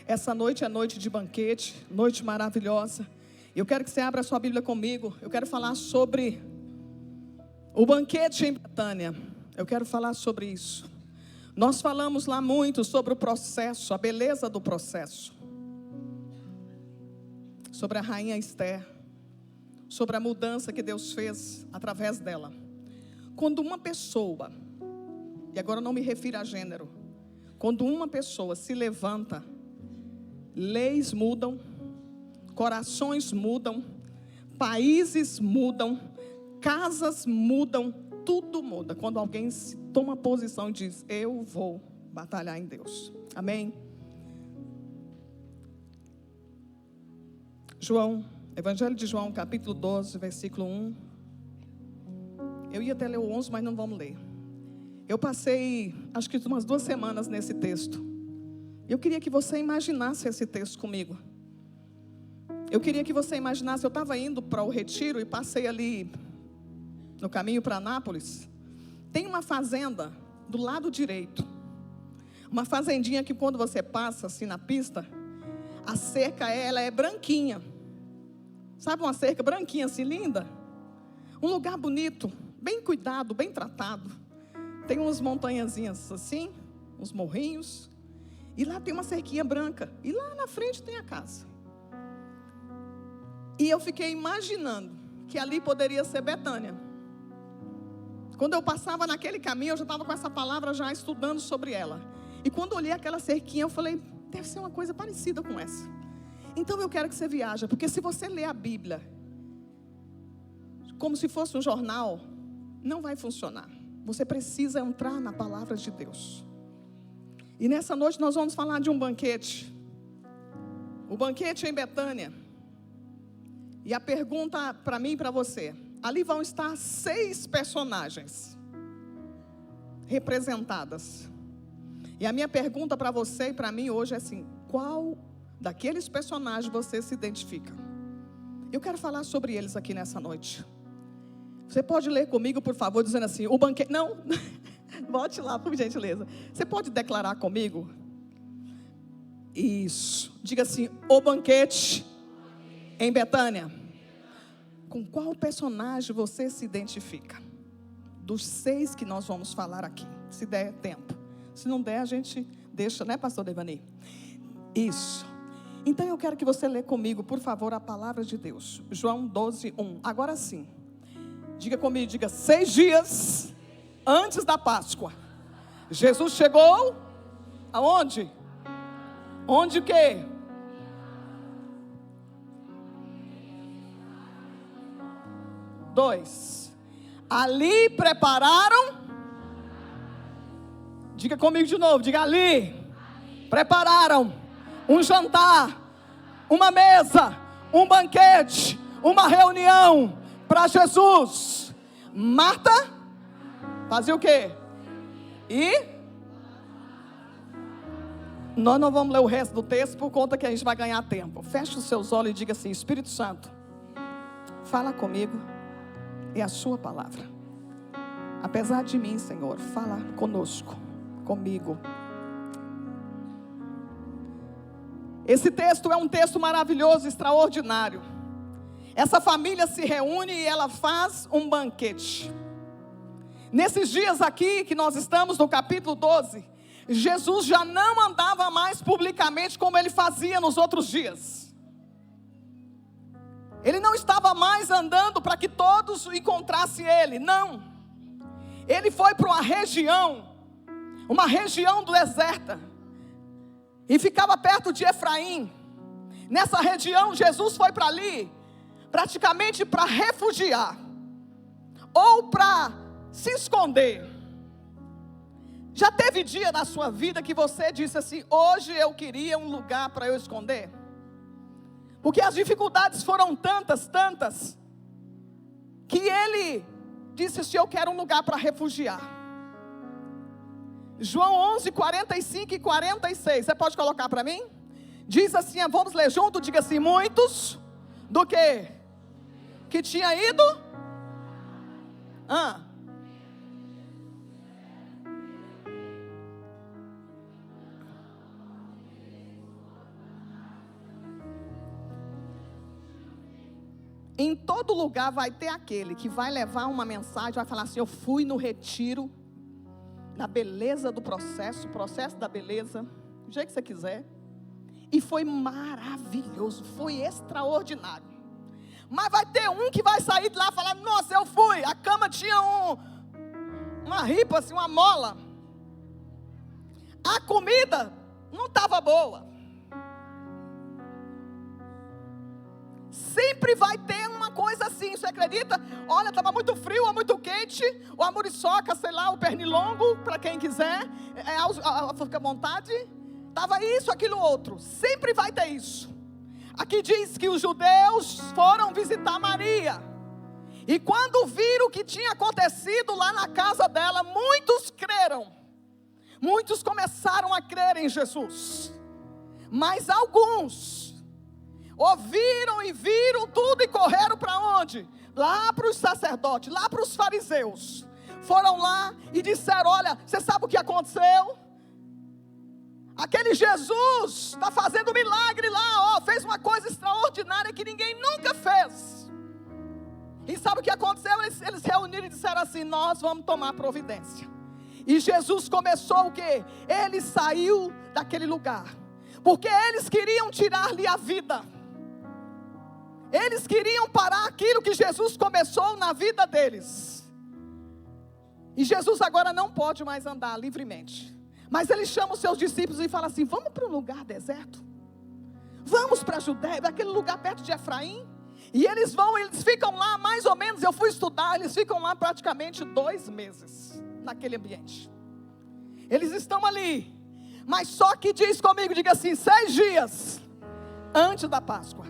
Essa noite é noite de banquete, noite maravilhosa. Eu quero que você abra a sua Bíblia comigo. Eu quero falar sobre o banquete em Betânia. Eu quero falar sobre isso. Nós falamos lá muito sobre o processo, a beleza do processo. Sobre a rainha Esther. Sobre a mudança que Deus fez através dela. Quando uma pessoa, e agora eu não me refiro a gênero, quando uma pessoa se levanta, leis mudam, corações mudam, países mudam, casas mudam, tudo muda. Quando alguém toma posição e diz, eu vou batalhar em Deus. Amém? Evangelho de João, capítulo 12, versículo 1. Eu ia até ler o 11, mas não vamos ler. Eu passei, acho que umas 2 semanas nesse texto. Eu queria que você imaginasse esse texto comigo. Eu queria que você imaginasse, eu estava indo para o retiro e passei ali no caminho para Anápolis. Tem uma fazenda do lado direito. Uma fazendinha que quando você passa assim na pista, a cerca ela é branquinha. Sabe uma cerca branquinha assim, linda? Um lugar bonito, bem cuidado, bem tratado. Tem umas montanhazinhas assim, uns morrinhos. E lá tem uma cerquinha branca. E lá na frente tem a casa. E eu fiquei imaginando que ali poderia ser Betânia. Quando eu passava naquele caminho, eu já estava com essa palavra já estudando sobre ela. E quando eu olhei aquela cerquinha, eu falei, deve ser uma coisa parecida com essa. Então eu quero que você viaje, porque se você ler a Bíblia como se fosse um jornal, não vai funcionar. Você precisa entrar na palavra de Deus. E nessa noite nós vamos falar de um banquete. O banquete em Betânia. E a pergunta para mim e para você. Ali vão estar 6 personagens representadas. E a minha pergunta para você e para mim hoje é assim: qual daqueles personagens você se identifica? Eu quero falar sobre eles aqui nessa noite. Você pode ler comigo, por favor, dizendo assim, o banquete... Não, volte lá, por gentileza. Você pode declarar comigo? Isso. Diga assim, o banquete em Betânia. Com qual personagem você se identifica? Dos 6 que nós vamos falar aqui, se der tempo. Se não der, a gente deixa, né, pastor Devani? Isso. Então eu quero que você lê comigo, por favor, a palavra de Deus. João 12, 1. Agora sim. Diga comigo, diga, 6 dias antes da Páscoa. Jesus chegou aonde? Onde o quê? Dois. Ali prepararam. Diga comigo de novo, diga ali. Prepararam um jantar, uma mesa, um banquete, uma reunião para Jesus. Marta fazia o quê? E nós não vamos ler o resto do texto por conta que a gente vai ganhar tempo. Feche os seus olhos e diga assim, Espírito Santo, fala comigo. É a sua palavra. Apesar de mim, Senhor, fala conosco, comigo. Esse texto é um texto maravilhoso, extraordinário. Essa família se reúne e ela faz um banquete. Nesses dias aqui que nós estamos no capítulo 12, Jesus já não andava mais publicamente como ele fazia nos outros dias. Ele não estava mais andando para que todos encontrassem ele, não. Ele foi para uma região deserta, e ficava perto de Efraim. Nessa região, Jesus foi para ali, praticamente para refugiar, ou para se esconder. Já teve dia na sua vida que você disse assim, hoje eu queria um lugar para eu esconder? Porque as dificuldades foram tantas, que ele disse assim, eu quero um lugar para refugiar. João 11, 45 e 46, você pode colocar para mim? Diz assim, vamos ler junto, diga assim, muitos, do quê? Que tinha ido? Em todo lugar vai ter aquele que vai levar uma mensagem, vai falar assim: eu fui no retiro, na beleza do processo, processo da beleza, do jeito que você quiser, e foi maravilhoso, foi extraordinário. Mas vai ter um que vai sair de lá e falar: nossa, eu fui, a cama tinha uma ripa, assim, uma mola, a comida não estava boa. Sempre vai ter uma coisa assim, você acredita? Olha, estava muito frio ou muito quente, ou a muriçoca, sei lá, o pernilongo, para quem quiser, fica à vontade. Estava isso, aquilo, outro. Sempre vai ter isso. Aqui diz que os judeus foram visitar Maria. E quando viram o que tinha acontecido lá na casa dela, muitos creram. Muitos começaram a crer em Jesus. Mas alguns ouviram e viram tudo e correram para onde? Lá para os sacerdotes, lá para os fariseus. Foram lá e disseram: olha, você sabe o que aconteceu? Aquele Jesus está fazendo milagre lá, ó, fez uma coisa extraordinária que ninguém nunca fez. E sabe o que aconteceu? Eles reuniram e disseram assim: nós vamos tomar providência. E Jesus começou o quê? Ele saiu daquele lugar, porque eles queriam tirar-lhe a vida. Eles queriam parar aquilo que Jesus começou na vida deles. E Jesus agora não pode mais andar livremente. Mas ele chama os seus discípulos e fala assim: vamos para um lugar deserto. Vamos para a Judéia, aquele lugar perto de Efraim. E eles ficam lá mais ou menos, eu fui estudar, eles ficam lá praticamente 2 meses, naquele ambiente. Eles estão ali, mas só que diz comigo, diga assim, 6 dias antes da Páscoa.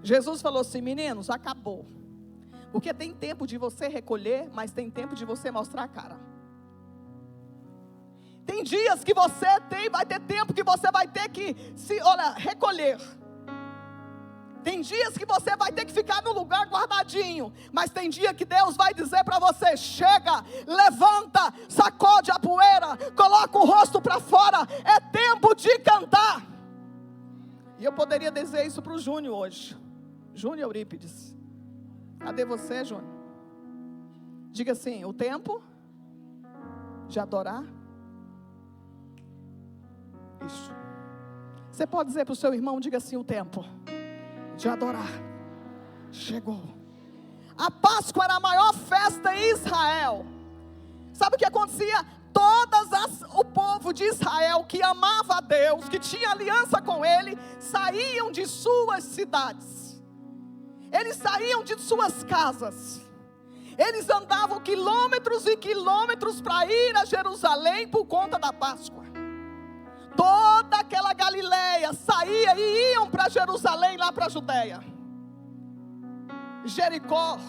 Jesus falou assim: meninos, acabou. Porque tem tempo de você recolher, mas tem tempo de você mostrar a cara. Tem dias que vai ter tempo que você vai ter que recolher. Tem dias que você vai ter que ficar no lugar guardadinho. Mas tem dia que Deus vai dizer para você: chega, levanta, sacode a poeira, coloca o rosto para fora. É tempo de cantar. E eu poderia dizer isso para o Júnior hoje. Júnior Eurípides, cadê você, Júnior? Diga assim: o tempo de adorar. Isso. Você pode dizer para o seu irmão, diga assim: o tempo de adorar chegou. A Páscoa era a maior festa em Israel. Sabe o que acontecia? O povo de Israel que amava a Deus, que tinha aliança com Ele, saíam de suas cidades. Eles saíam de suas casas. Eles andavam quilômetros e quilômetros para ir a Jerusalém por conta da Páscoa. Toda aquela Galileia saía e iam para Jerusalém, lá para a Judéia. Jericó.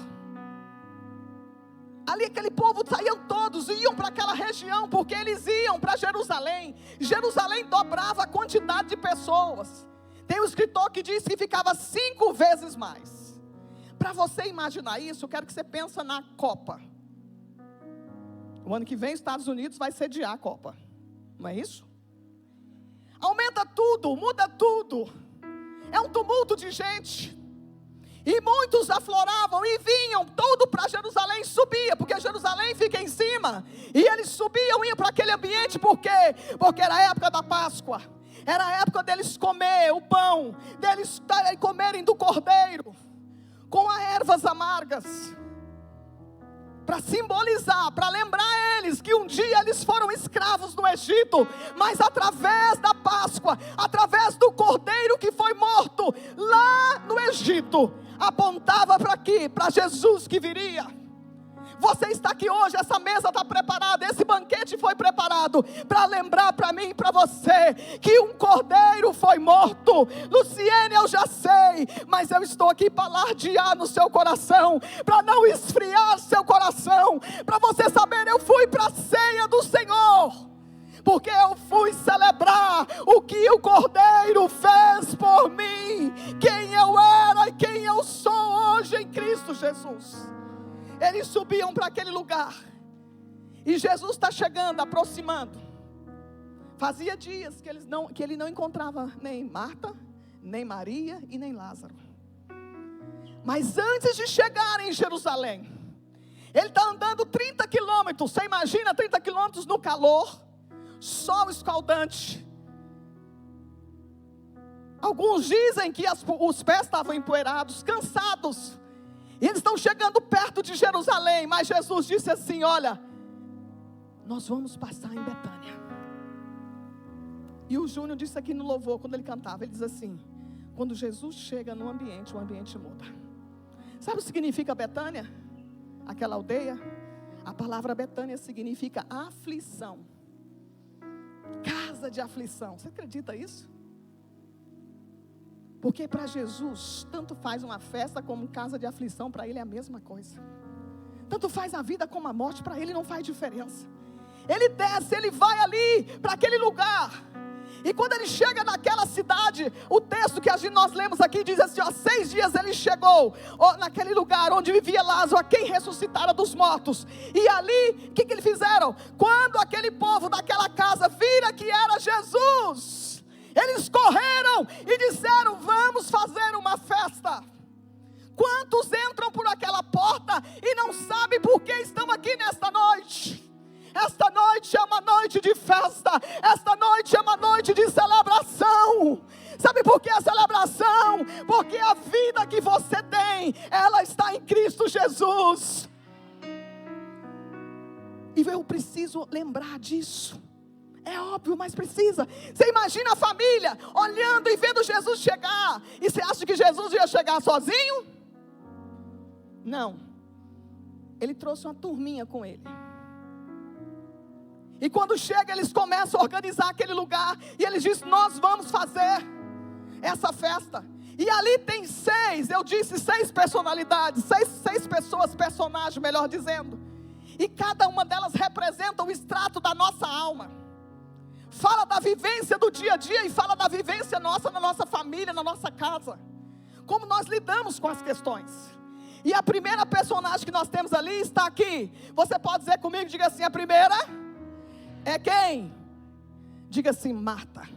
Ali aquele povo saíam todos, iam para aquela região, porque eles iam para Jerusalém. Jerusalém dobrava a quantidade de pessoas. Tem um escritor que diz que ficava 5 vezes mais. Para você imaginar isso, eu quero que você pense na Copa. O ano que vem os Estados Unidos vai sediar a Copa. Não é isso? Aumenta tudo, muda tudo. É um tumulto de gente. E muitos afloravam e vinham tudo para Jerusalém, subia, porque Jerusalém fica em cima. E eles subiam, iam para aquele ambiente, por quê? Porque era a época da Páscoa. Era a época deles comer o pão, deles comerem do cordeiro, com as ervas amargas. Para simbolizar, para lembrar eles que um dia eles foram escravos no Egito, mas através da Páscoa, através do cordeiro que foi morto lá no Egito, apontava para aqui, para Jesus que viria. Você está aqui hoje, essa mesa está preparada, esse banquete foi preparado para lembrar para mim e para você que um cordeiro foi morto. Luciene, eu já sei, mas eu estou aqui para alardear no seu coração, para não esfriar seu coração, para você saber, eu fui para a ceia do Senhor, porque eu fui celebrar o que o cordeiro fez por mim, quem eu era e quem eu sou hoje em Cristo Jesus. Eles subiam para aquele lugar. E Jesus está chegando, aproximando. Fazia dias que ele não encontrava nem Marta, nem Maria e nem Lázaro. Mas antes de chegar em Jerusalém, ele está andando 30 quilômetros. Você imagina 30 quilômetros no calor, sol escaldante. Alguns dizem que os pés estavam empoeirados, cansados. E eles estão chegando perto de Jerusalém. Mas Jesus disse assim: olha, nós vamos passar em Betânia. E o Júnior disse aqui no louvor, quando ele cantava, ele diz assim: quando Jesus chega no ambiente, o ambiente muda. Sabe o que significa Betânia? Aquela aldeia. A palavra Betânia significa aflição, casa de aflição. Você acredita isso? Porque para Jesus, tanto faz uma festa como casa de aflição, para ele é a mesma coisa. Tanto faz a vida como a morte, para ele não faz diferença. Ele desce, ele vai ali para aquele lugar. E quando ele chega naquela cidade, o texto que nós lemos aqui diz assim: 6 dias ele chegou naquele lugar onde vivia Lázaro, a quem ressuscitara dos mortos. E ali, o que eles fizeram? Quando aquele povo daquela casa vira que era Jesus, eles correram e disseram: vamos fazer uma festa. Quantos entram por aquela porta e não sabem por que estão aqui nesta noite? Esta noite é uma noite de festa. Esta noite é uma noite de celebração. Sabe por que a celebração? Porque a vida que você tem, ela está em Cristo Jesus. E eu preciso lembrar disso. É óbvio, mas precisa. Você imagina a família olhando e vendo Jesus chegar. E você acha que Jesus ia chegar sozinho? Não. Ele trouxe uma turminha com ele. E quando chega, eles começam a organizar aquele lugar. E eles dizem: nós vamos fazer essa festa. E ali tem 6 personalidades. 6 pessoas, personagens, melhor dizendo. E cada uma delas representa o extrato da nossa alma. Fala da vivência do dia a dia e fala da vivência nossa, na nossa família, na nossa casa. Como nós lidamos com as questões. E a primeira personagem que nós temos ali está aqui. Você pode dizer comigo, diga assim: a primeira é quem? Diga assim: Marta.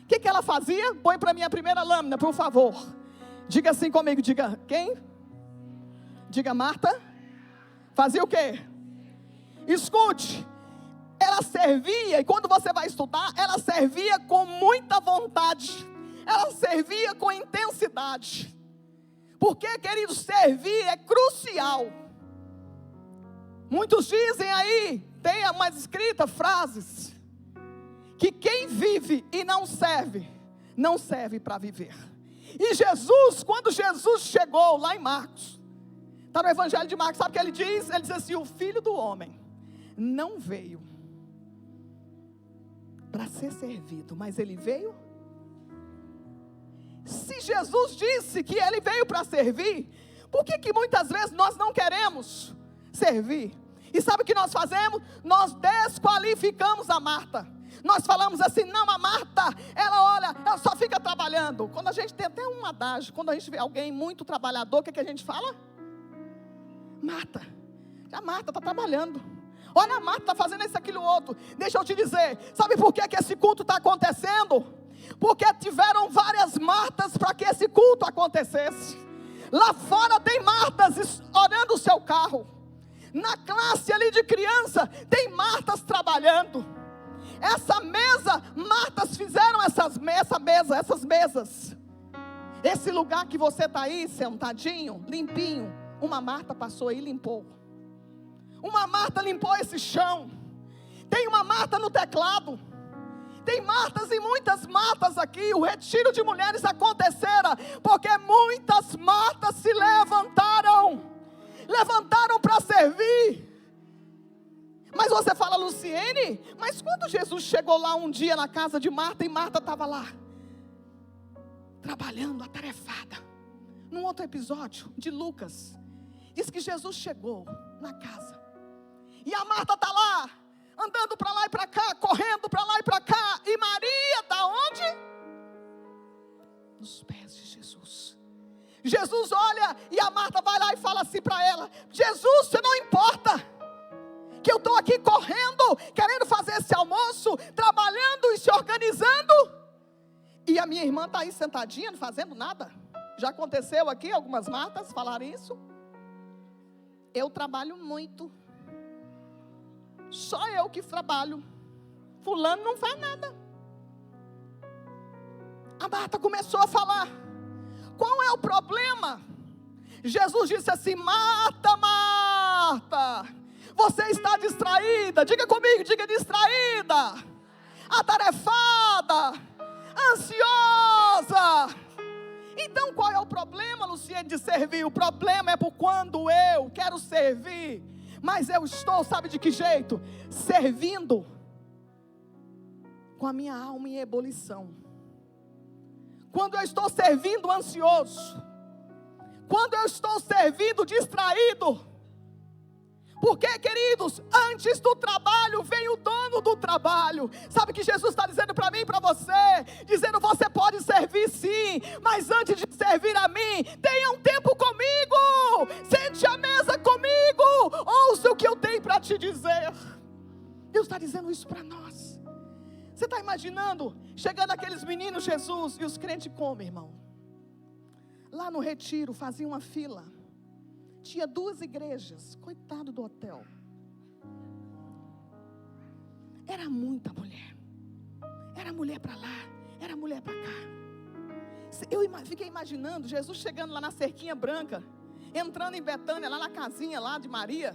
O que ela fazia? Põe para mim a primeira lâmina, por favor. Diga assim comigo, diga quem? Diga Marta. Fazia o quê? Escute. Ela servia, e quando você vai estudar, ela servia com muita vontade. Ela servia com intensidade. Porque, querido, servir é crucial. Muitos dizem aí, tem umas escritas, frases, que quem vive e não serve para viver. E Jesus, quando Jesus chegou lá em Marcos, está no Evangelho de Marcos, sabe o que ele diz? Ele diz assim: o Filho do Homem não veio para ser servido, mas ele veio. Se Jesus disse que ele veio para servir, por que muitas vezes nós não queremos servir? E sabe o que nós fazemos? Nós desqualificamos a Marta. Nós falamos assim: não, a Marta, ela só fica trabalhando. Quando a gente tem até um adágio, quando a gente vê alguém muito trabalhador, o que a gente fala? Marta, a Marta está trabalhando. Olha, a Marta está fazendo isso, aquilo, outro. Deixa eu te dizer, sabe por que esse culto está acontecendo? Porque tiveram várias Martas para que esse culto acontecesse. Lá fora tem Martas olhando o seu carro. Na classe ali de criança, tem Martas trabalhando. Essa mesa, Martas fizeram essas mesas. Esse lugar que você está aí, sentadinho, limpinho, uma Marta passou aí e limpou. Uma Marta limpou esse chão. Tem uma Marta no teclado. Tem Martas e muitas Martas aqui. O retiro de mulheres acontecera porque muitas Martas se levantaram para servir. Mas você fala: Luciene, mas quando Jesus chegou lá um dia na casa de Marta, e Marta estava lá trabalhando, atarefada. Num outro episódio de Lucas, diz que Jesus chegou na casa e a Marta está lá, andando para lá e para cá, correndo para lá e para cá. E Maria está onde? Nos pés de Jesus. Jesus olha e a Marta vai lá e fala assim para ela: Jesus, você não importa que eu estou aqui correndo, querendo fazer esse almoço, trabalhando e se organizando, e a minha irmã está aí sentadinha, não fazendo nada? Já aconteceu aqui algumas Martas falar isso? Eu trabalho muito. Só eu que trabalho. Fulano não faz nada. A Marta começou a falar. Qual é o problema? Jesus disse assim: Marta, Marta, você está distraída. Diga comigo, diga distraída, atarefada, ansiosa. Então qual é o problema, Luciene, de servir? O problema é por quando eu quero servir, mas eu estou, sabe de que jeito? Servindo com a minha alma em ebulição. Quando eu estou servindo ansioso, quando eu estou servindo distraído. Porque, queridos, antes do trabalho vem o dono do trabalho. Sabe o que Jesus está dizendo para mim e para você? Dizendo: você pode servir sim, mas antes de servir a mim, tenha um tempo comigo. Sente à mesa comigo. Ouça o que eu tenho para te dizer. Deus está dizendo isso para nós. Você está imaginando? Chegando aqueles meninos Jesus, e os crentes comem, irmão. Lá no retiro fazia uma fila. Tinha 2 igrejas. Coitado do hotel. Era muita mulher. Era mulher para lá, era mulher para cá. Eu fiquei imaginando Jesus chegando lá na cerquinha branca, entrando em Betânia, lá na casinha lá de Maria,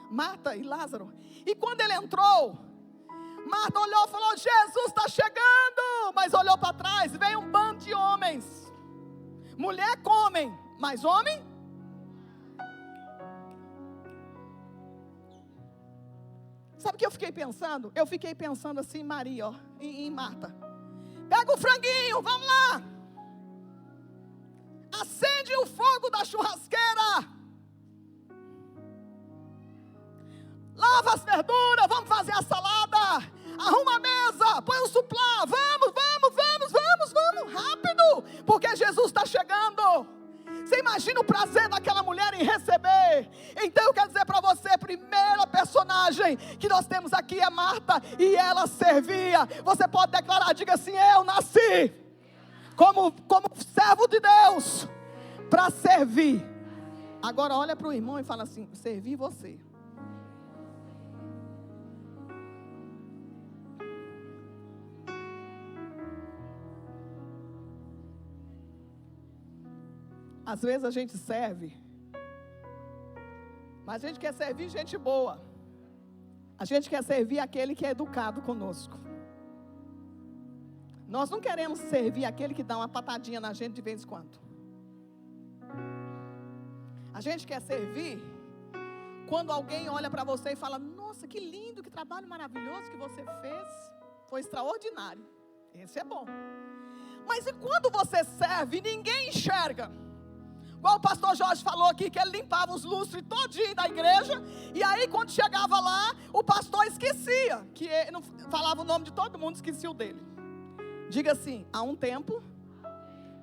Marta e Lázaro. E quando ele entrou, Marta olhou e falou: Jesus está chegando. Mas olhou para trás, veio um bando de homens. Mulher comem, mas homem? Sabe o que eu fiquei pensando? Eu fiquei pensando assim, Maria, ó, em Marta. Pega o franguinho, vamos lá. Acende o fogo da churrasqueira. Lava as verduras, vamos fazer a salada. Arruma a mesa, põe o suplá. Vamos, rápido. Porque Jesus está chegando. Você imagina o prazer daquela mulher em receber. Então eu quero dizer para você, a primeira personagem que nós temos aqui é Marta, e ela servia. Você pode declarar, diga assim: eu nasci como servo de Deus para servir. Agora olha para o irmão e fala assim: servir você. Às vezes a gente serve, mas a gente quer servir gente boa. A gente quer servir aquele que é educado conosco. Nós não queremos servir aquele que dá uma patadinha na gente de vez em quando. A gente quer servir quando alguém olha para você e fala: nossa, que lindo, que trabalho maravilhoso que você fez. Foi extraordinário. Esse é bom. Mas e quando você serve e ninguém enxerga? Igual o pastor Jorge falou aqui, que ele limpava os lustres todinho da igreja. E aí quando chegava lá, o pastor esquecia. Que ele não falava o nome de todo mundo, esquecia o dele. Diga assim: há um tempo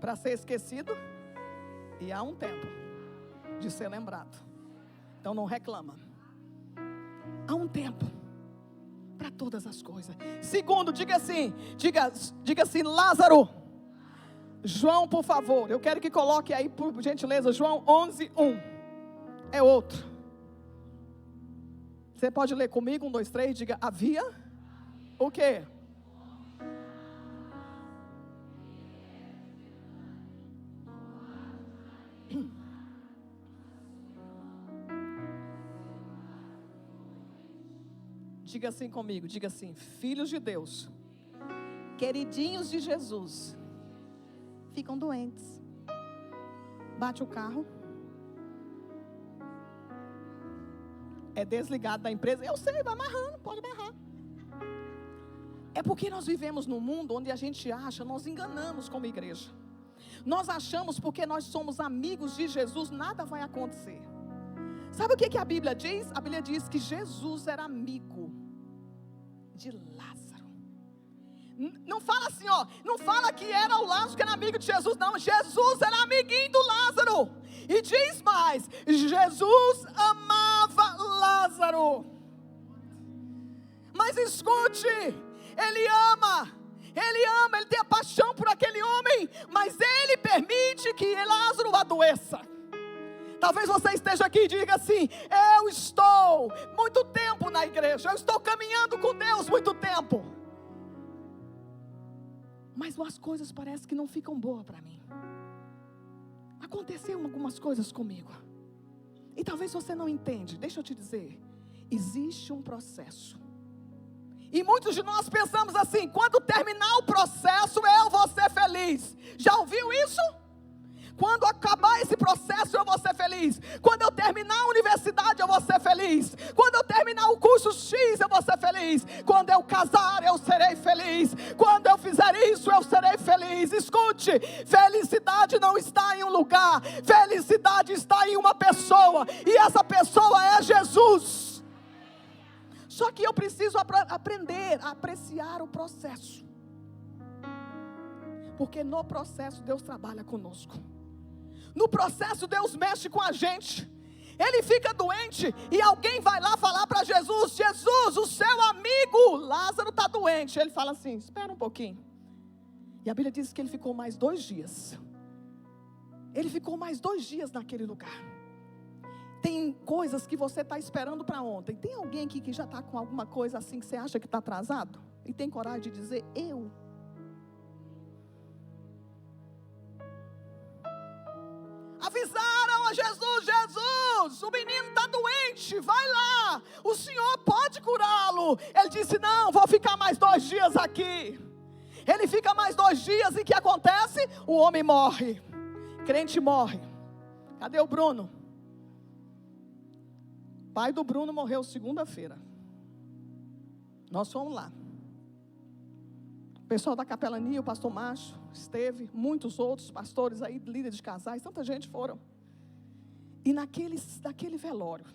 para ser esquecido, e há um tempo de ser lembrado. Então não reclama. Há um tempo para todas as coisas. Segundo, diga assim, Lázaro. João, por favor, eu quero que coloque aí, por gentileza, João 11:1. É outro. Você pode ler comigo? 1, 2, 3, diga: havia o quê? Diga assim comigo, diga assim: filhos de Deus, queridinhos de Jesus, ficam doentes. Bate o carro. É desligado da empresa. Eu sei, vai amarrando, pode amarrar. É porque nós vivemos num mundo onde a gente acha, nós enganamos como igreja. Nós achamos porque nós somos amigos de Jesus, nada vai acontecer. Sabe o que a Bíblia diz? A Bíblia diz que Jesus era amigo de Lázaro. Não fala assim, ó, não fala que era o Lázaro que era amigo de Jesus, não. Jesus era amiguinho do Lázaro. E diz mais: Jesus amava Lázaro. Mas escute, ele ama, ele tem a paixão por aquele homem, mas ele permite que Talvez você esteja aqui e diga assim: eu estou muito tempo na igreja, eu estou caminhando com Deus muito tempo, mas as coisas parecem que não ficam boas para mim. Aconteceram algumas coisas comigo. E talvez você não entende. Deixa eu te dizer, existe um processo. E muitos de nós pensamos assim: quando terminar o processo eu vou ser feliz. Já ouviu isso? Quando acabar esse processo eu vou ser feliz. Quando eu terminar a universidade eu vou ser feliz. Quando eu terminar o curso X eu vou ser feliz. Quando eu casar eu serei feliz. Quando eu fizer isso eu serei feliz. Escute, felicidade não está em um lugar. Felicidade está em uma pessoa. E essa pessoa é Jesus. Só que eu preciso aprender a apreciar o processo. Porque no processo Deus trabalha conosco. No processo Deus mexe com a gente. Ele fica doente e alguém vai lá falar para Jesus: Jesus, o seu amigo Lázaro está doente. Ele fala assim: espera um pouquinho. E a Bíblia diz que ele ficou mais 2 dias. Ele ficou mais 2 dias naquele lugar. Tem coisas que você está esperando para ontem. Tem alguém aqui que já está com alguma coisa assim que você acha que está atrasado? E tem coragem de dizer: eu? Avisaram a Jesus: Jesus, o menino está doente, vai lá, o Senhor pode curá-lo. Ele disse: não, vou ficar mais 2 dias aqui. Ele fica mais 2 dias e o que acontece? O homem morre, crente morre. Cadê o Bruno? O pai do Bruno morreu segunda-feira. Nós fomos lá. O pessoal da capelania, o pastor Macho esteve, muitos outros pastores aí, líderes de casais, tanta gente foram. E naquele velório,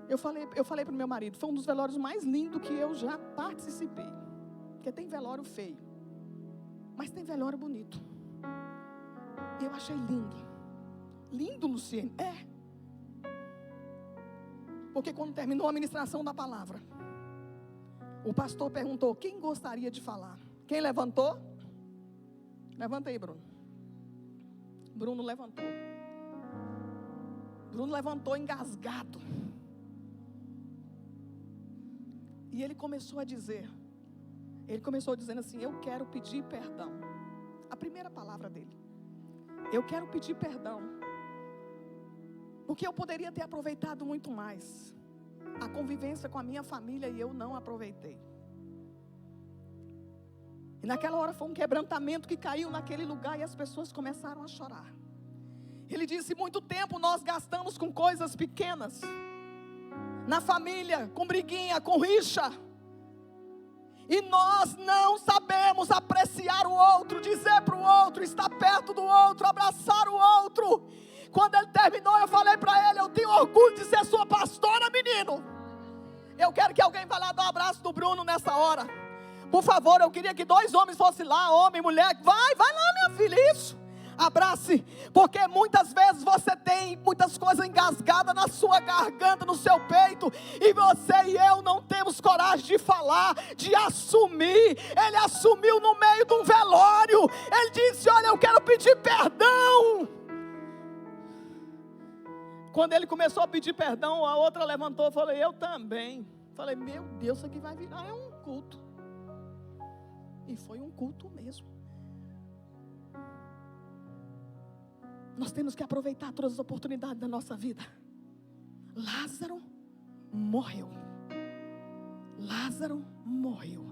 eu falei para o meu marido, foi um dos velórios mais lindos que eu já participei. Porque tem velório feio, mas tem velório bonito. E eu achei lindo. Lindo, Luciene? É. Porque quando terminou a ministração da palavra, o pastor perguntou: quem gostaria de falar? Quem levantou? Levanta aí, Bruno. Bruno levantou. Bruno levantou engasgado. E ele começou a dizer. Ele começou dizendo assim: eu quero pedir perdão. A primeira palavra dele: eu quero pedir perdão. Porque eu poderia ter aproveitado muito mais a convivência com a minha família e eu não aproveitei. E naquela hora foi um quebrantamento que caiu naquele lugar e as pessoas começaram a chorar. Ele disse: muito tempo nós gastamos com coisas pequenas, na família, com briguinha, com rixa. E nós não sabemos apreciar o outro, dizer para o outro, estar perto do outro, abraçar o outro. Quando ele terminou, eu falei para ele: eu tenho orgulho de ser sua pastora, menino. Eu quero que alguém vá lá dar um abraço do Bruno nessa hora. Por favor, eu queria que 2 homens fossem lá, homem e mulher. Vai lá, minha filha, isso. Abrace, porque muitas vezes você tem muitas coisas engasgadas na sua garganta, no seu peito, e você e eu não temos coragem de falar, de assumir. Ele assumiu no meio de um velório. Ele disse: olha, eu quero pedir perdão. Quando ele começou a pedir perdão, a outra levantou e falou: eu também. Falei: meu Deus, isso aqui vai virar um culto. E foi um culto mesmo. Nós temos que aproveitar todas as oportunidades da nossa vida. Lázaro morreu. Lázaro morreu.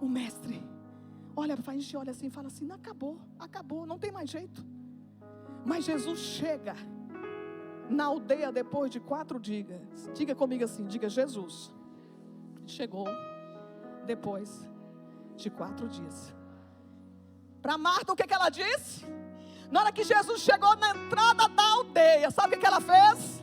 O mestre olha, a gente olha assim e fala assim: não, acabou, não tem mais jeito. Mas Jesus chega na aldeia depois de 4 dias. Diga comigo assim, diga: Jesus chegou depois de 4 dias. Para Marta, o que ela disse? Na hora que Jesus chegou na entrada da aldeia, sabe o que ela fez?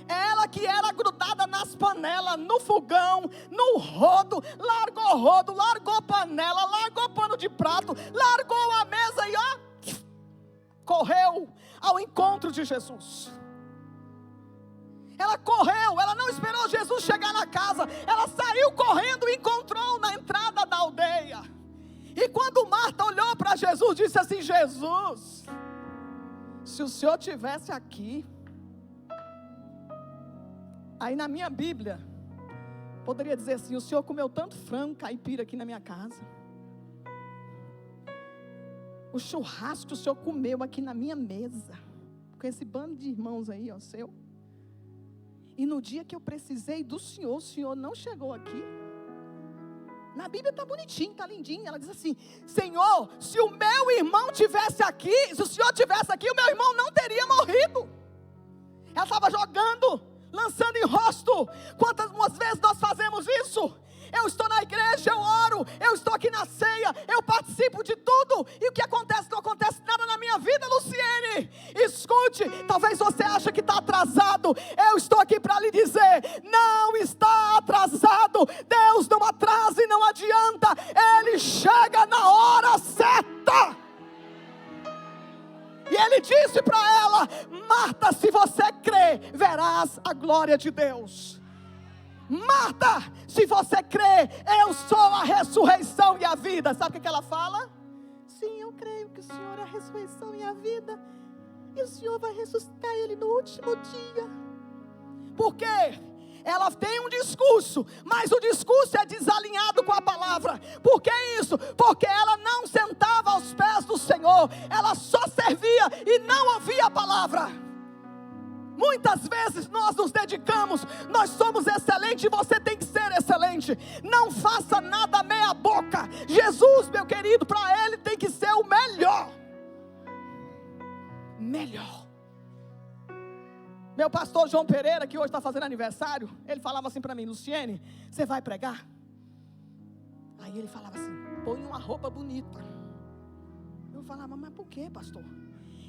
Ela que era grudada nas panelas, no fogão, no rodo, largou panela, largou pano de prato, largou a mesa e correu ao encontro de Jesus. Ela correu, ela não esperou Jesus chegar na casa, ela saiu correndo e encontrou na entrada da aldeia. E quando Marta olhou para Jesus, disse assim: Jesus, se o Senhor tivesse aqui. Aí na minha Bíblia, poderia dizer assim: o Senhor comeu tanto frango caipira aqui na minha casa. O churrasco que o Senhor comeu aqui na minha mesa, com esse bando de irmãos aí, ó, seu. E no dia que eu precisei do Senhor, o Senhor não chegou aqui. Na Bíblia está bonitinho, está lindinho. Ela diz assim: Senhor, se o meu irmão tivesse aqui, se o Senhor tivesse aqui, o meu irmão não teria morrido. Ela estava jogando, lançando em rosto. Quantas vezes nós fazemos isso? Eu estou na igreja, eu oro, eu estou aqui na ceia, eu participo de tudo. E o que acontece? Não acontece nada na minha vida, Luciene. Escute, talvez você ache que está atrasado. Eu estou aqui para lhe dizer: não está atrasado. Deus não atrasa e não adianta. Ele chega na hora certa. E ele disse para ela: Marta, se você crê, verás a glória de Deus. Marta, se você crê, eu sou a ressurreição e a vida. Sabe o que ela fala? Sim, eu creio que o Senhor é a ressurreição e a vida. E o Senhor vai ressuscitar ele no último dia. Por quê? Ela tem um discurso, mas o discurso é desalinhado com a palavra. Por que isso? Porque ela não sentava aos pés do Senhor. Ela só servia e não ouvia a palavra. Muitas vezes nós nos dedicamos, nós somos excelentes e você tem que ser excelente. Não faça nada meia boca. Jesus, meu querido, para ele tem que ser o melhor. Melhor. Meu pastor João Pereira, que hoje está fazendo aniversário, ele falava assim para mim: Luciene, você vai pregar? Aí ele falava assim: põe uma roupa bonita. Eu falava: mas por que, pastor?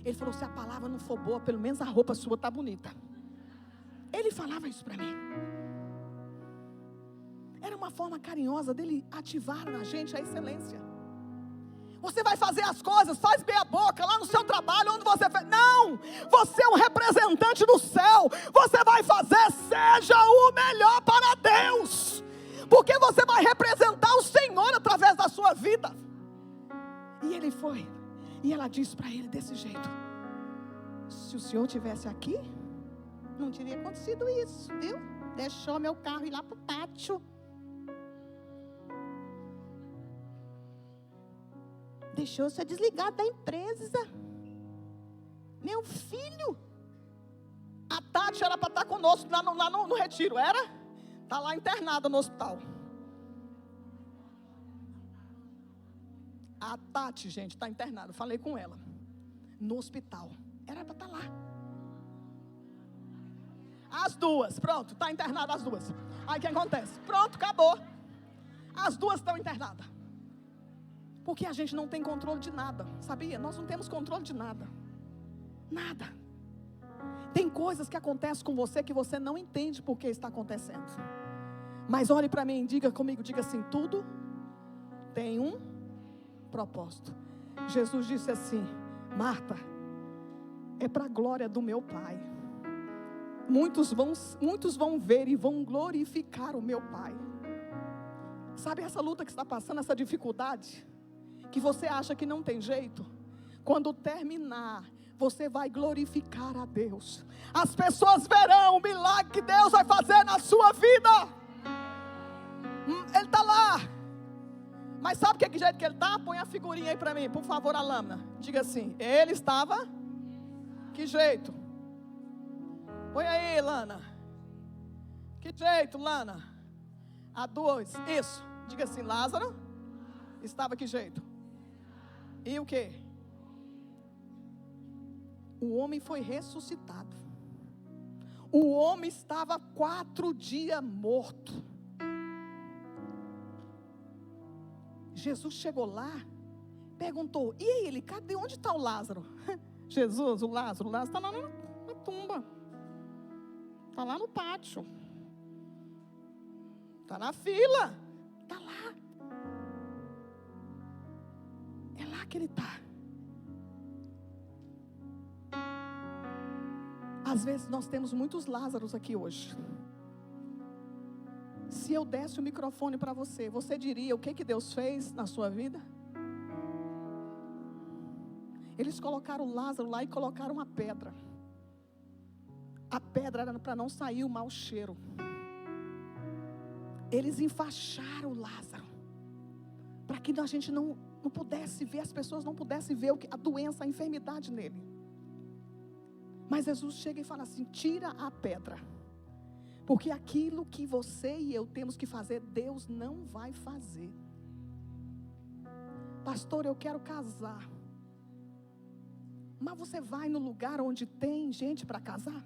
Ele falou: se a palavra não for boa, pelo menos a roupa sua está bonita. Ele falava isso para mim. Era uma forma carinhosa dele ativar na gente a excelência. Você vai fazer as coisas, faz bem a boca lá no seu trabalho, onde você fez. Não, você é um representante do céu. Você vai fazer, seja o melhor para Deus, porque você vai representar o Senhor através da sua vida. E ele foi. E ela disse para ele desse jeito: se o Senhor tivesse aqui, não teria acontecido isso, viu? Deixou meu carro ir lá para o pátio. Deixou ser desligado da empresa. Meu filho. A Tati era para estar conosco lá no retiro, era? Está lá internada no hospital. A Tati, gente, está internada. Falei com ela. No hospital. Era para estar lá. As duas. Pronto, está internada as duas. Aí o que acontece? Pronto, acabou. As duas estão internadas. Porque a gente não tem controle de nada. Sabia? Nós não temos controle de nada. Nada. Tem coisas que acontecem com você que você não entende por que está acontecendo. Mas olhe para mim, diga comigo, diga assim: tudo tem um propósito. Jesus disse assim: Marta, é para a glória do meu Pai. Muitos vão ver e vão glorificar o meu Pai. Sabe essa luta que está passando, essa dificuldade, que você acha que não tem jeito? Quando terminar, você vai glorificar a Deus. As pessoas verão o milagre que Deus vai fazer na sua vida. Ele está lá. Mas sabe que jeito que ele está? Põe a figurinha aí para mim, por favor, a lâmina. Diga assim: ele estava. Que jeito? Põe aí, Lana. Que jeito, Lana? A dois. Isso. Diga assim: Lázaro estava que jeito? E o que? O homem foi ressuscitado. O homem estava 4 dias morto. Jesus chegou lá, perguntou: e ele, cadê? Onde está o Lázaro? Jesus, o Lázaro está lá na tumba. Está lá no pátio. Está na fila. Está lá. É lá que ele está. Às vezes nós temos muitos Lázaros aqui hoje. Se eu desse o microfone para você, você diria o que Deus fez na sua vida? Eles colocaram Lázaro lá e colocaram uma pedra. A pedra era para não sair o mau cheiro. Eles enfaixaram Lázaro, para que a gente não pudesse ver, as pessoas não pudessem ver a doença, a enfermidade nele. Mas Jesus chega e fala assim: tira a pedra, porque aquilo que você e eu temos que fazer, Deus não vai fazer. Pastor, eu quero casar. Mas você vai no lugar onde tem gente para casar?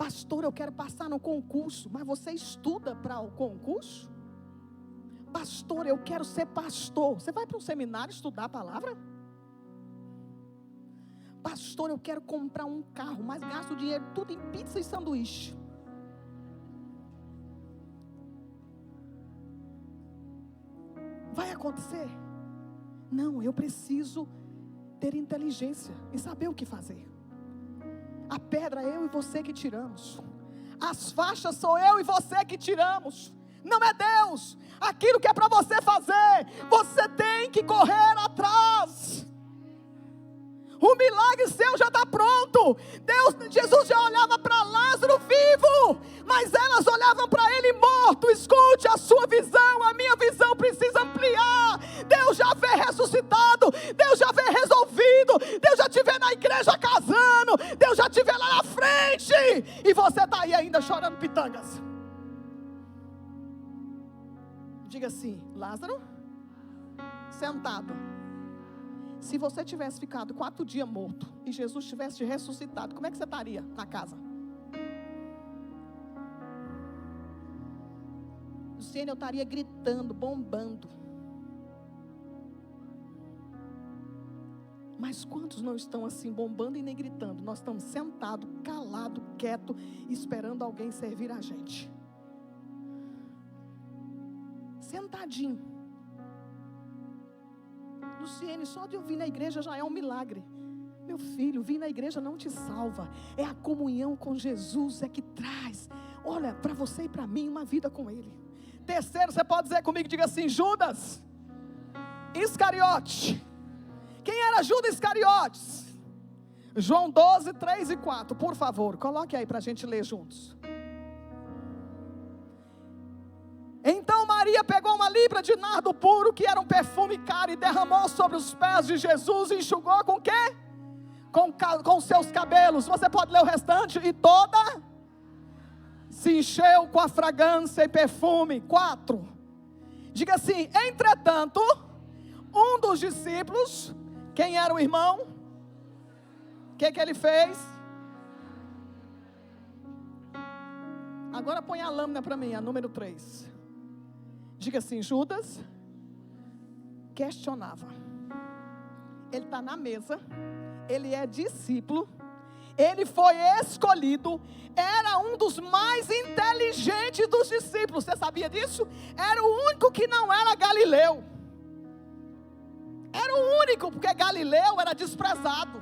Pastor, eu quero passar no concurso. Mas você estuda para o concurso? Pastor, eu quero ser pastor. Você vai para um seminário estudar a palavra? Pastor, eu quero comprar um carro, mas gasto o dinheiro tudo em pizza e sanduíche. Vai acontecer? Não, eu preciso ter inteligência e saber o que fazer. A pedra eu e você que tiramos. As faixas sou eu e você que tiramos. Não é Deus. Aquilo que é para você fazer, você tem que correr atrás. O milagre seu já está pronto. Jesus já olhava para Lázaro vivo, mas elas olhavam para ele morto. Escute, a sua visão, a minha visão precisa ampliar. Deus já vê ressuscitado, Deus já vê resolvido, Deus já te vê na igreja casando, Deus já te vê lá na frente, e você está aí ainda chorando pitangas. Diga assim: Lázaro, sentado. Se você tivesse ficado 4 dias morto e Jesus tivesse te ressuscitado, como é que você estaria na casa? Luciene, eu estaria gritando, bombando. Mas quantos não estão assim, bombando e nem gritando? Nós estamos sentados, calados, quietos, esperando alguém servir a gente. Sentadinho. Luciene, só de eu vir na igreja já é um milagre. Meu filho, vir na igreja não te salva. É a comunhão com Jesus é que traz, olha, para você e para mim, uma vida com Ele. Terceiro, você pode dizer comigo, diga assim: Judas Iscariote. Quem era Judas Iscariotes? João 12, 3 e 4, por favor, coloque aí para a gente ler juntos. Então Maria pegou uma libra de nardo puro, que era um perfume caro, e derramou sobre os pés de Jesus, e enxugou com o quê? Com seus cabelos. Você pode ler o restante. E toda se encheu com a fragrância e perfume. 4. Diga assim: entretanto, um dos discípulos, quem era o irmão? O que ele fez? Agora põe a lâmina para mim, a número 3. Diga assim: Judas questionava. Ele está na mesa, ele é discípulo, ele foi escolhido, era um dos mais inteligentes dos discípulos. Você sabia disso? Era o único que não era galileu. Era o único, porque Galileu era desprezado.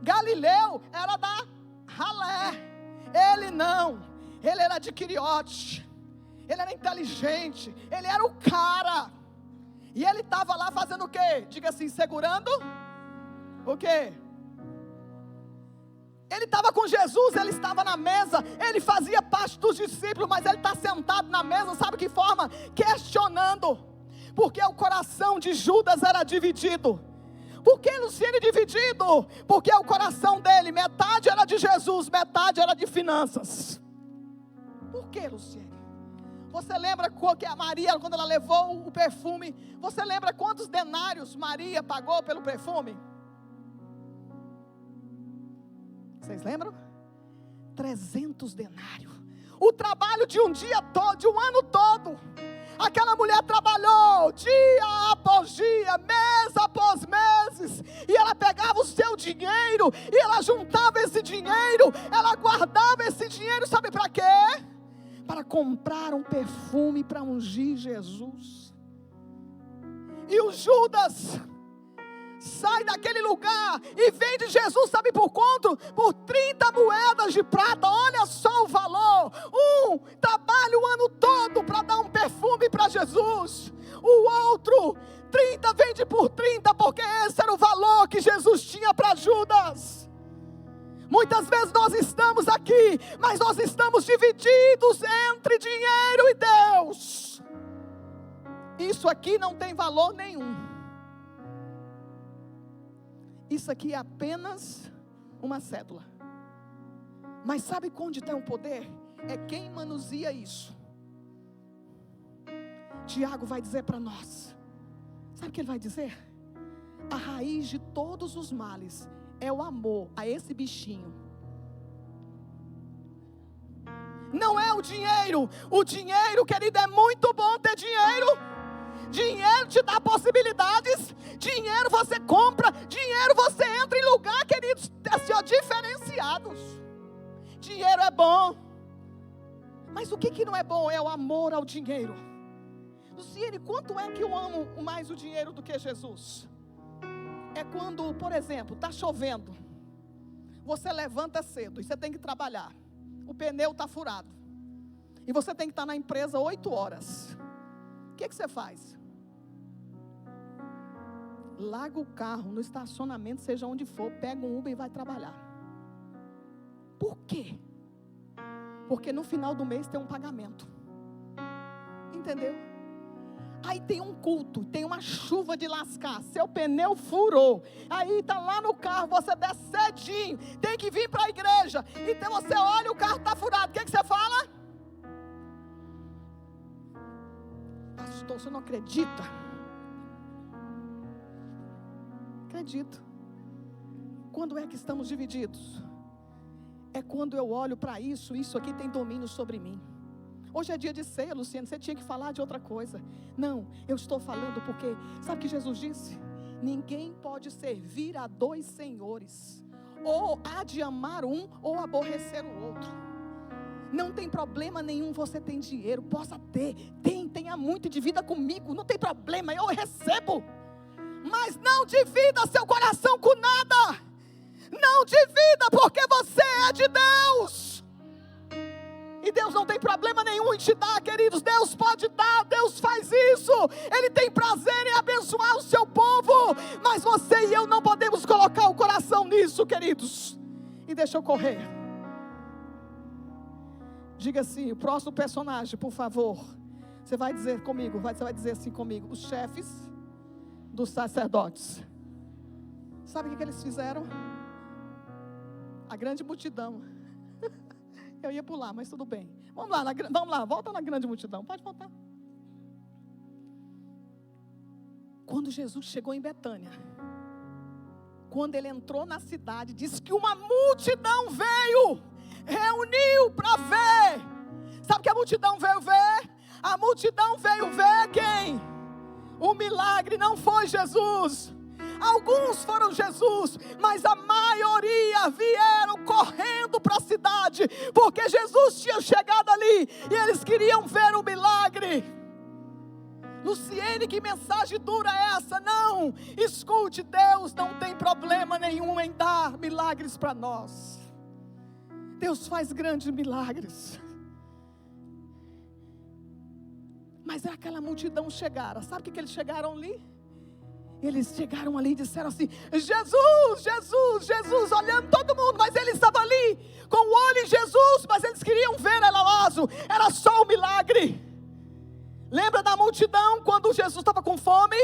Galileu era da ralé. Ele não, ele era de Quiriote. Ele era inteligente, ele era o cara. E ele estava lá fazendo o quê? Diga assim: segurando o quê? Ele estava com Jesus, ele estava na mesa, ele fazia parte dos discípulos, mas ele está sentado na mesa, sabe que forma? Questionando. Porque o coração de Judas era dividido. Por que, Luciene, dividido? Porque o coração dele, metade era de Jesus, metade era de finanças. Por que, Luciene? Você lembra que a Maria, quando ela levou o perfume, você lembra quantos denários Maria pagou pelo perfume? Vocês lembram? 300 denários. O trabalho de um dia todo, de um ano todo. Aquela mulher trabalhou dia após dia, mês após meses, e ela pegava o seu dinheiro, e ela juntava esse dinheiro, ela guardava esse dinheiro, sabe para quê? Para comprar um perfume para ungir Jesus. E o Judas sai daquele lugar e vende Jesus, sabe por quanto? Por 30 moedas de prata. Olha só o valor. Um trabalha o ano todo para dar um perfume para Jesus. O outro 30 vende por muitas vezes nós estamos aqui, mas nós estamos divididos entre dinheiro e Deus. Isso aqui não tem valor nenhum. Isso aqui é apenas uma cédula. Mas sabe onde tem o poder? É quem manuseia isso. Tiago vai dizer para nós. Sabe o que ele vai dizer? A raiz de todos os males é o amor a esse bichinho. Não é o dinheiro. O dinheiro, querido, é muito bom ter dinheiro. Dinheiro te dá possibilidades. Dinheiro você compra. Dinheiro você entra em lugar, queridos, assim, ó, diferenciados. Dinheiro é bom. Mas o que não é bom? É o amor ao dinheiro. Luciene, quanto é que eu amo mais o dinheiro do que Jesus? É quando, por exemplo, está chovendo. Você levanta cedo e você tem que trabalhar. O pneu está furado. E você tem que estar na empresa 8 horas. O que você faz? Larga o carro no estacionamento, seja onde for, pega um Uber e vai trabalhar. Por quê? Porque no final do mês tem um pagamento. Entendeu? Aí tem um culto, tem uma chuva de lascar, seu pneu furou, aí está lá no carro, você desce cedinho, tem que vir para a igreja, então você olha, o carro está furado, o que você fala? Pastor, você não acredita? Acredito. Quando é que estamos divididos? É quando eu olho para isso aqui tem domínio sobre mim. Hoje é dia de ceia, Luciano, você tinha que falar de outra coisa. Não, eu estou falando porque, sabe o que Jesus disse? Ninguém pode servir a 2 senhores. Ou há de amar um, ou aborrecer o outro. Não tem problema nenhum você ter dinheiro, possa ter. Tenha muito e divida comigo, não tem problema, eu recebo. Mas não divida seu coração com nada. Não divida, porque você é de Deus. E Deus não tem problema nenhum em te dar, queridos. Deus pode dar, Deus faz isso. Ele tem prazer em abençoar o seu povo. Mas você e eu não podemos colocar o coração nisso, queridos. E deixa eu correr. Diga assim, o próximo personagem, por favor. Você vai dizer comigo, você vai dizer assim comigo. Os chefes dos sacerdotes. Sabe o que eles fizeram? A grande multidão. Eu ia pular, mas tudo bem. Vamos lá, volta na grande multidão. Pode voltar. Quando Jesus chegou em Betânia, quando ele entrou na cidade, disse que uma multidão veio, reuniu para ver. Sabe o que a multidão veio ver? A multidão veio ver quem? O milagre não foi Jesus. Alguns foram Jesus, mas a maioria vieram correndo para a cidade, porque Jesus tinha chegado ali, e eles queriam ver o milagre. Luciene, que mensagem dura é essa? Não, escute, Deus não tem problema nenhum em dar milagres para nós. Deus faz grandes milagres. Mas aquela multidão chegaram, sabe o que eles chegaram ali? Eles chegaram ali e disseram assim: Jesus, Jesus, Jesus, olhando todo mundo, mas ele estava ali, com o olho em Jesus, mas eles queriam ver Lázaro, era só um milagre. Lembra da multidão, quando Jesus estava com fome?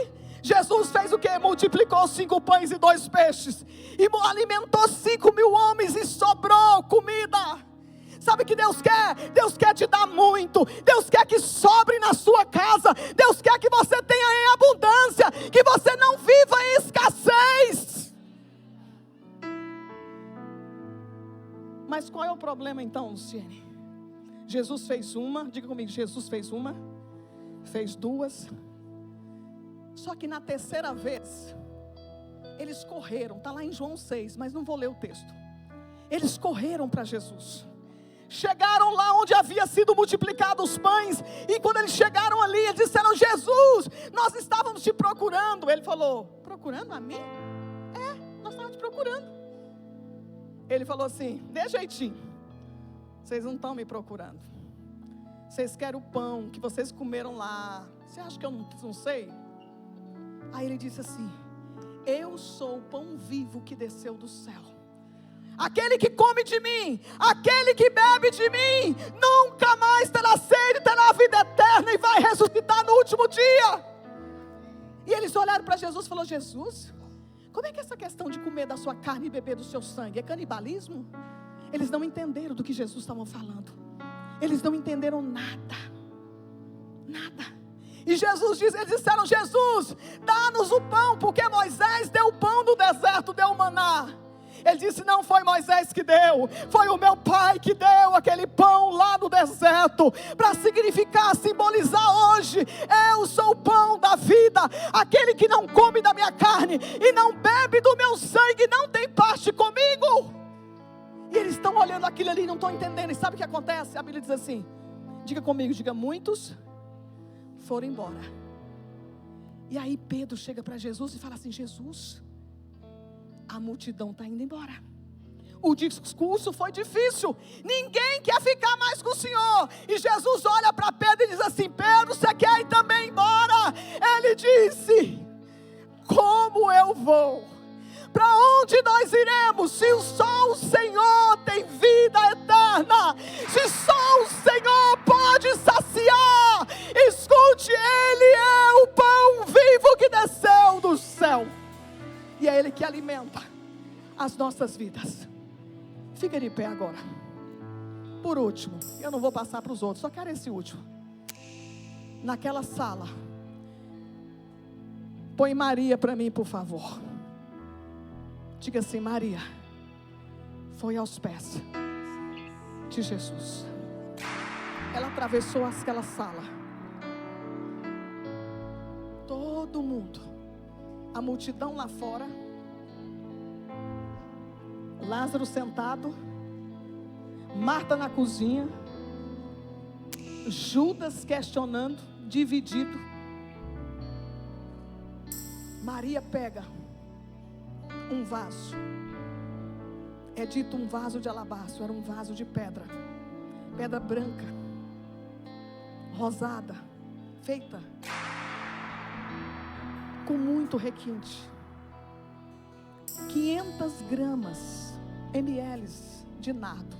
Jesus fez o que? Multiplicou 5 pães e 2 peixes, e alimentou 5.000 homens, e sobrou comida. Sabe o que Deus quer? Deus quer te dar muito. Deus quer que sobre na sua casa. Deus quer que você tenha em abundância, que você não viva em escassez. Mas qual é o problema então, Luciene? Jesus fez uma, diga comigo, Jesus fez uma, fez 2. Só que na terceira vez, eles correram, está lá em João 6, mas não vou ler o texto. Eles correram para Jesus. Chegaram lá onde havia sido multiplicado os pães, e quando eles chegaram ali, eles disseram: Jesus, nós estávamos te procurando. Ele falou: procurando a mim? Nós estávamos te procurando. Ele falou assim: dê jeitinho, vocês não estão me procurando, vocês querem o pão que vocês comeram lá. Você acha que eu não sei? Aí ele disse assim: eu sou o pão vivo que desceu do céu. aquele que come de mim, aquele que bebe de mim, nunca mais terá sede, terá a vida eterna e vai ressuscitar no último dia. E eles olharam para Jesus e falaram: Jesus, como é que essa questão de comer da sua carne e beber do seu sangue é canibalismo? Eles não entenderam do que Jesus estava falando. Eles não entenderam nada. E Jesus disse, eles disseram: Jesus, dá-nos o pão, porque Moisés deu o pão no deserto, deu o maná. Ele disse: não foi Moisés que deu, foi o meu pai que deu aquele pão lá no deserto, para significar, simbolizar hoje: eu sou o pão da vida. Aquele que não come da minha carne e não bebe do meu sangue não tem parte comigo. E eles estão olhando aquilo ali e não estão entendendo. E sabe o que acontece? A Bíblia diz assim, diga comigo, diga: muitos foram embora. E aí Pedro chega para Jesus e fala assim: Jesus, a multidão está indo embora. O discurso foi difícil, ninguém quer ficar mais com o Senhor. E Jesus olha para Pedro e diz assim: Pedro, você quer ir também embora? Ele disse: como eu vou? Para onde nós iremos? Se só o Senhor tem vida eterna, se só o Senhor pode saciar, escute, Ele é o pão vivo que desceu do céu, e é Ele que alimenta as nossas vidas. Fica de pé agora. Por último, eu não vou passar para os outros, só quero esse último. Naquela sala, põe Maria para mim, por favor. Diga assim: Maria foi aos pés de Jesus. Ela atravessou aquela sala. Todo mundo, a multidão lá fora, Lázaro sentado, Marta na cozinha, Judas questionando, dividido. Maria pega um vaso, é dito um vaso de alabastro, era um vaso de pedra branca, rosada, feita com muito requinte, 500 gramas, ml de nardo.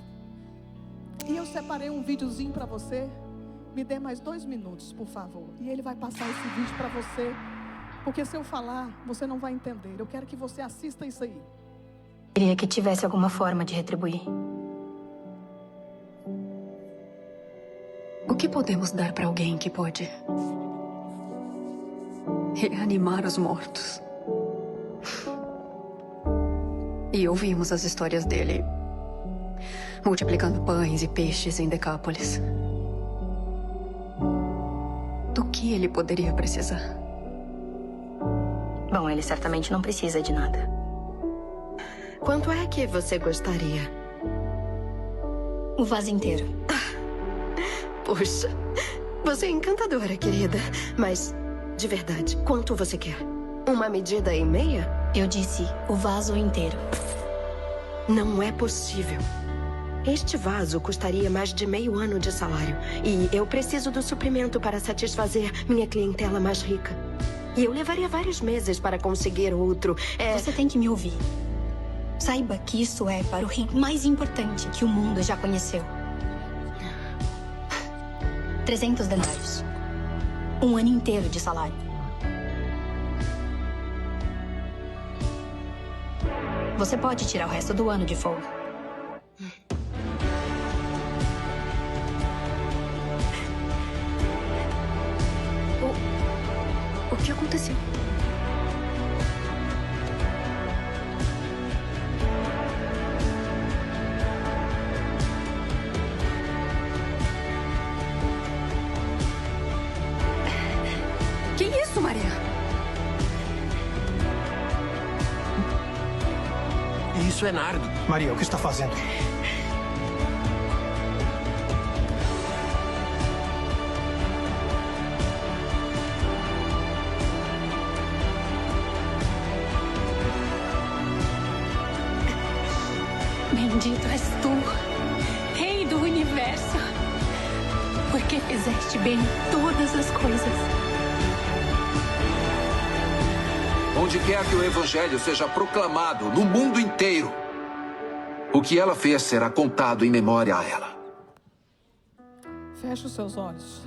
E eu separei um videozinho para você. Me dê mais 2 minutos, por favor, e ele vai passar esse vídeo para você, porque se eu falar, você não vai entender. Eu quero que você assista isso aí. Queria que tivesse alguma forma de retribuir. O que podemos dar para alguém que pode reanimar os mortos? E ouvimos as histórias dele, multiplicando pães e peixes em Decápolis. Do que ele poderia precisar? Bom, ele certamente não precisa de nada. Quanto é que você gostaria? O vaso inteiro. Puxa, você é encantadora, querida. Mas, de verdade, quanto você quer? 1,5 medida? Eu disse o vaso inteiro. Não é possível. Este vaso custaria mais de meio ano de salário. E eu preciso do suprimento para satisfazer minha clientela mais rica. E eu levaria vários meses para conseguir outro. Você tem que me ouvir. Saiba que isso é para o rei mais importante que o mundo já conheceu. 300 denários. 1 ano inteiro de salário. Você pode tirar o resto do ano de folga. O que aconteceu? Que isso, Maria? Isso é nardo. Maria, o que está fazendo? Bendito és tu, Rei do Universo, porque fizeste bem todas as coisas. Onde quer que o Evangelho seja proclamado no mundo inteiro, O que ela fez será contado em memória a ela. Feche os seus olhos.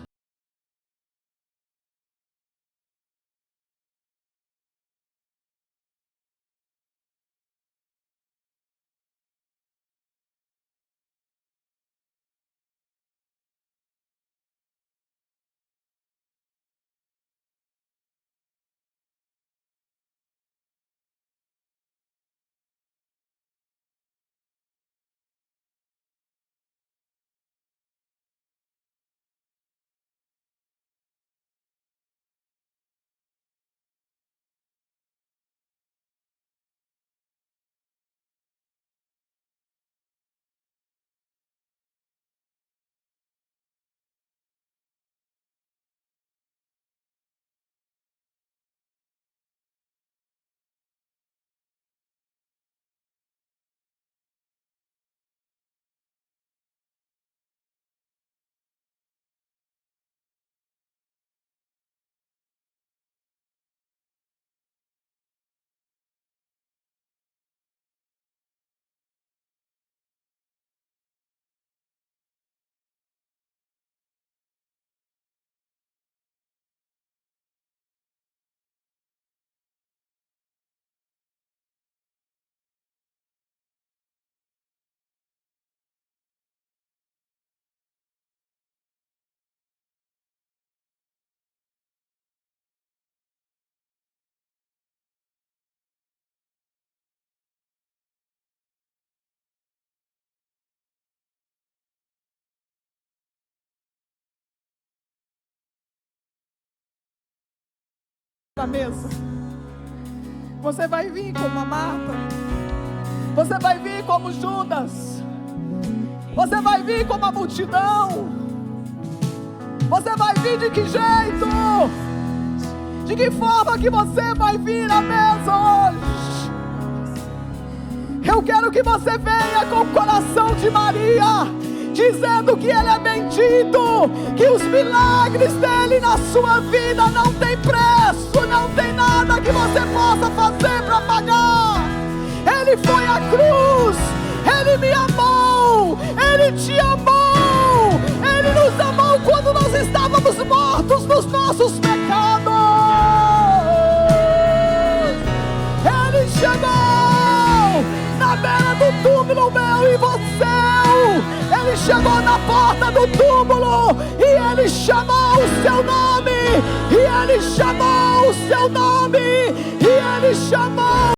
Na mesa. Você vai vir como a Marta. Você vai vir como Judas. Você vai vir como a multidão. Você vai vir de que jeito? De que forma que você vai vir à mesa hoje? Eu quero que você venha com o coração de Maria, dizendo que Ele é bendito, que os milagres dEle na sua vida não tem preço, não tem nada que você possa fazer para pagar. Ele foi à cruz, Ele me amou, Ele te amou, Ele nos amou quando nós estávamos mortos nos nossos pecados. Ele chegou na beira do túmulo meu e você. Ele chegou na porta do túmulo e Ele chamou o seu nome, e Ele chamou o seu nome, e Ele chamou